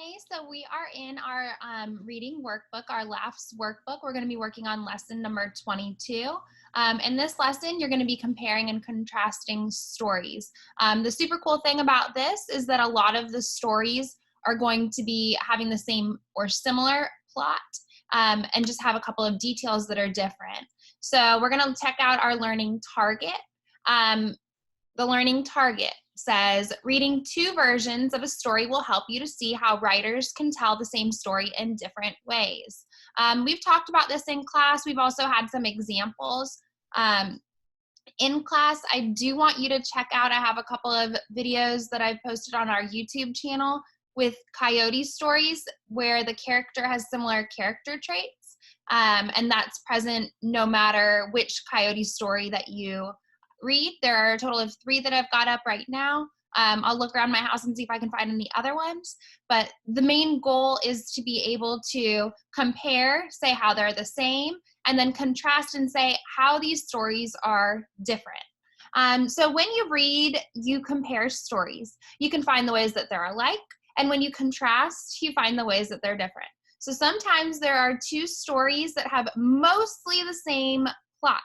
Hey, so we are in our reading workbook, our LAFS workbook. We're going to be working on lesson number 22. In this lesson, you're going to be comparing and contrasting stories. The super cool thing about this is that a lot of the stories are going to be having the same or similar plot and just have a couple of details that are different. So we're going to check out our learning target. The learning target says, reading two versions of a story will help you to see how writers can tell the same story in different ways. We've talked about this in class. We've also had some examples in class. I do want you to check out, I have a couple of videos that I've posted on our YouTube channel with coyote stories where the character has similar character traits, and that's present no matter which coyote story that you read. There are a total of 3 that I've got up right now. I'll look around my house and see if I can find any other ones. But the main goal is to be able to compare, say how they're the same, and then contrast and say how these stories are different. So when you read, you compare stories. You can find the ways that they're alike, and when you contrast, you find the ways that they're different. So sometimes there are 2 stories that have mostly the same plot,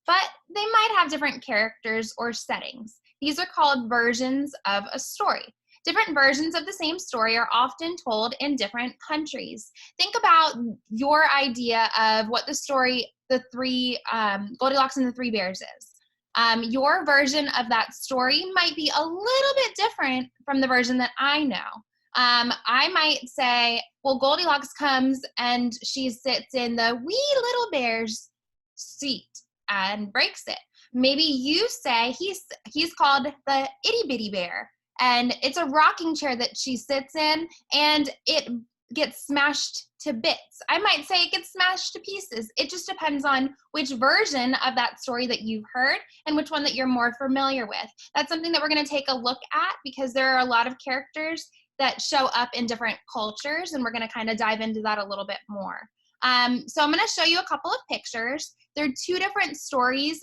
but they might have different characters or settings. These are called versions of a story. Different versions of the same story are often told in different countries. Think about your idea of what the story, the Goldilocks and the Three Bears is. Your version of that story might be a little bit different from the version that I know. I might say, well, Goldilocks comes and she sits in the wee little bear's seat and breaks it. Maybe you say he's called the itty bitty bear, and it's a rocking chair that she sits in and it gets smashed to bits. I might say it gets smashed to pieces. It just depends on which version of that story that you've heard and which one that you're more familiar with. That's something that we're going to take a look at because there are a lot of characters that show up in different cultures, and we're going to kind of dive into that a little bit more. So I'm going to show you a couple of pictures. There are 2 different stories,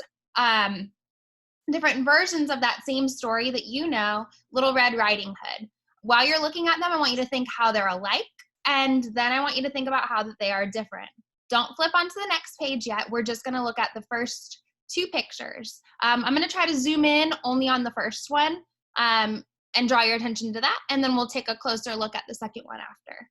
different versions of that same story that you know, Little Red Riding Hood. While you're looking at them, I want you to think how they're alike, and then I want you to think about how that they are different. Don't flip onto the next page yet. We're just going to look at the first 2 pictures. I'm going to try to zoom in only on the first one and draw your attention to that, and then we'll take a closer look at the second one after.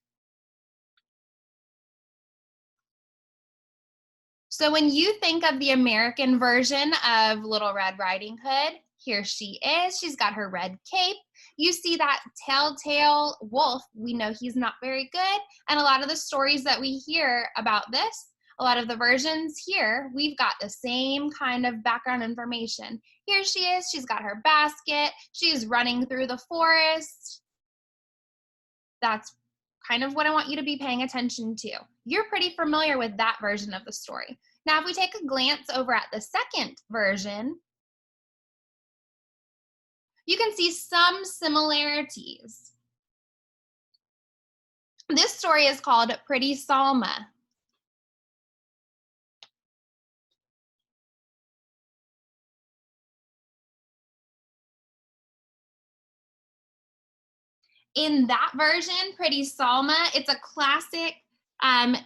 So when you think of the American version of Little Red Riding Hood, here she is. She's got her red cape. You see that telltale wolf. We know he's not very good. And a lot of the stories that we hear about this, a lot of the versions here, we've got the same kind of background information. Here she is. She's got her basket. She's running through the forest. That's kind of what I want you to be paying attention to. You're pretty familiar with that version of the story. Now, if we take a glance over at the second version, you can see some similarities. This story is called Pretty Salma. In that version, Pretty Salma, it's a classic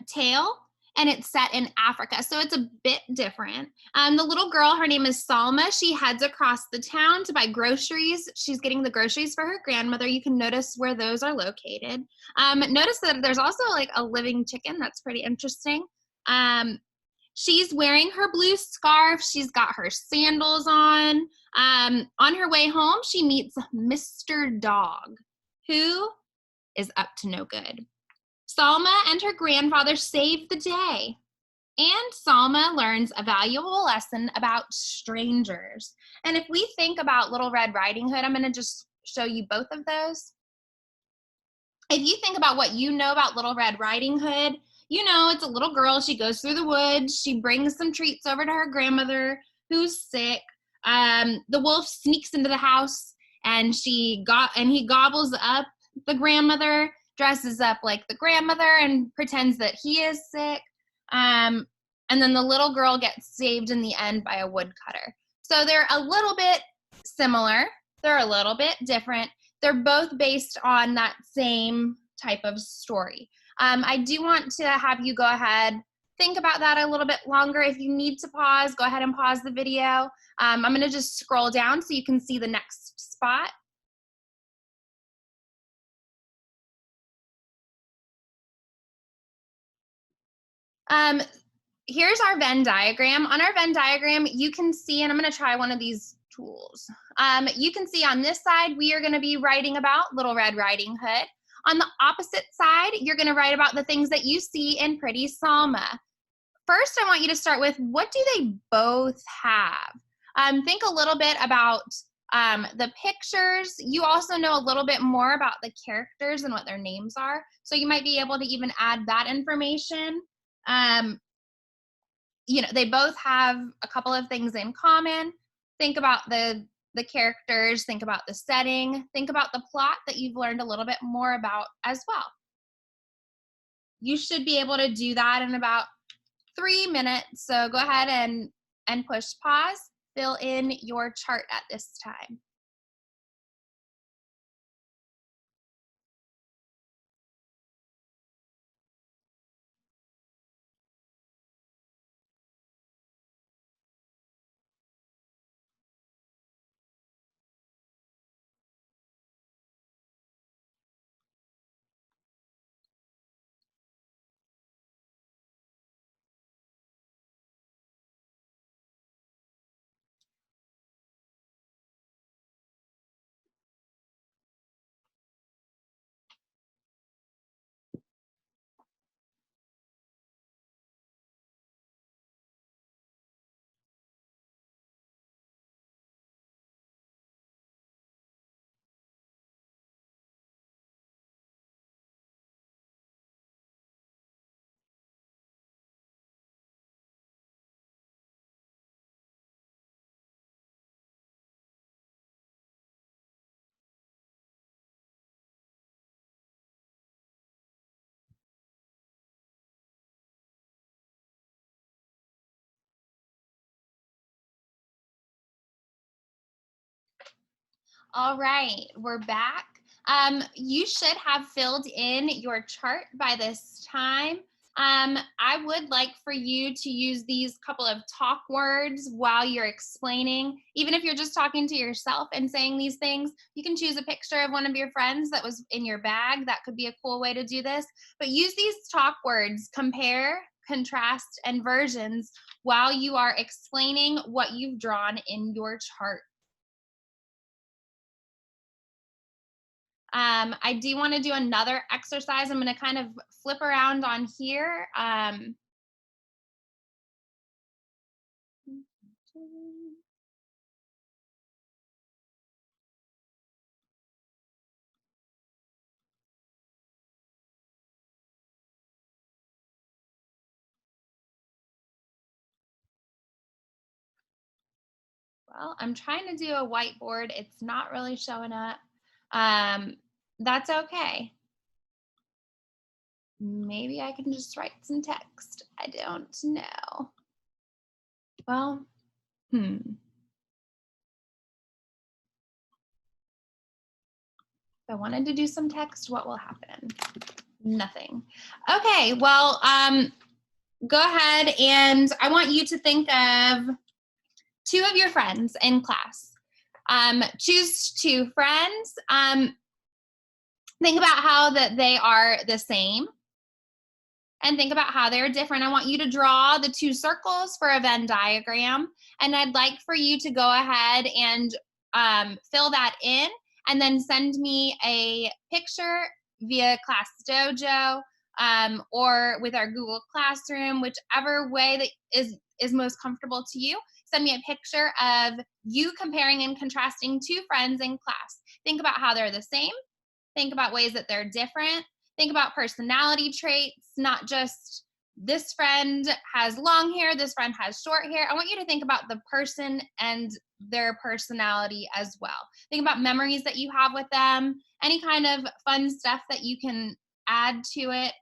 tale, and it's set in Africa, so it's a bit different. The little girl, her name is Salma. She heads across the town to buy groceries. She's getting the groceries for her grandmother. You can notice where those are located. Notice that there's also like a living chicken. That's pretty interesting. She's wearing her blue scarf. She's got her sandals on. On her way home, she meets Mr. Dog, who is up to no good. Salma and her grandfather save the day, and Salma learns a valuable lesson about strangers. And if we think about Little Red Riding Hood, I'm going to just show you both of those. If you think about what you know about Little Red Riding Hood, you know it's a little girl. She goes through the woods. She brings some treats over to her grandmother who's sick. The wolf sneaks into the house, and he gobbles up the grandmother, dresses up like the grandmother and pretends that he is sick. And then the little girl gets saved in the end by a woodcutter. So they're a little bit similar. They're a little bit different. They're both based on that same type of story. I do want to have you go ahead, think about that a little bit longer. If you need to pause, go ahead and pause the video. I'm going to just scroll down so you can see the next spot. Here's our Venn diagram. On our Venn diagram, you can see, and I'm going to try one of these tools. You can see on this side, we are going to be writing about Little Red Riding Hood. On the opposite side, you're going to write about the things that you see in Pretty Salma. First, I want you to start with, what do they both have? Think a little bit about the pictures. You also know a little bit more about the characters and what their names are. So you might be able to even add that information. You know, they both have a couple of things in common. Think about the characters, think about the setting, think about the plot that you've learned a little bit more about as well. You should be able to do that in about 3 minutes. So go ahead and push pause, fill in your chart at this time. All right, we're back. You should have filled in your chart by this time. I would like for you to use these couple of talk words while you're explaining. Even if you're just talking to yourself and saying these things, you can choose a picture of one of your friends that was in your bag. That could be a cool way to do this. But use these talk words, compare, contrast, and versions while you are explaining what you've drawn in your chart. I do want to do another exercise. I'm going to kind of flip around on here. Well, I'm trying to do a whiteboard. It's not really showing up. That's okay. Maybe I can just write some text. I don't know. Well, If I wanted to do some text, what will happen? Nothing. Okay, well, go ahead and I want you to think of 2 of your friends in class. Choose 2 friends. Think about how that they are the same and think about how they're different. I want you to draw the 2 circles for a Venn diagram, and I'd like for you to go ahead and fill that in and then send me a picture via Class Dojo or with our Google Classroom, whichever way that is most comfortable to you. Send me a picture of you comparing and contrasting 2 friends in class. Think about how they're the same. Think about ways that they're different. Think about personality traits, not just this friend has long hair, this friend has short hair. I want you to think about the person and their personality as well. Think about memories that you have with them. Any kind of fun stuff that you can add to it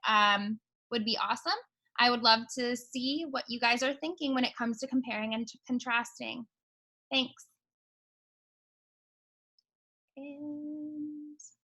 would be awesome. I would love to see what you guys are thinking when it comes to comparing and contrasting. Thanks.